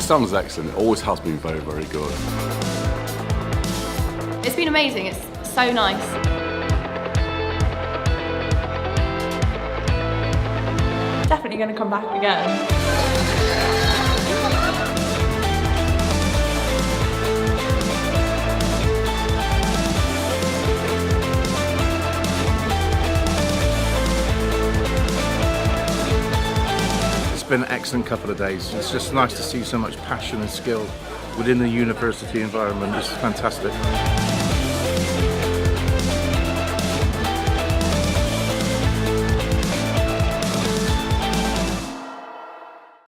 summer's excellent. It always has been very, very good. It's been amazing. It's so nice. Definitely going to come back again. It's been an excellent couple of days. It's just nice to see so much passion and skill within the university environment. It's fantastic.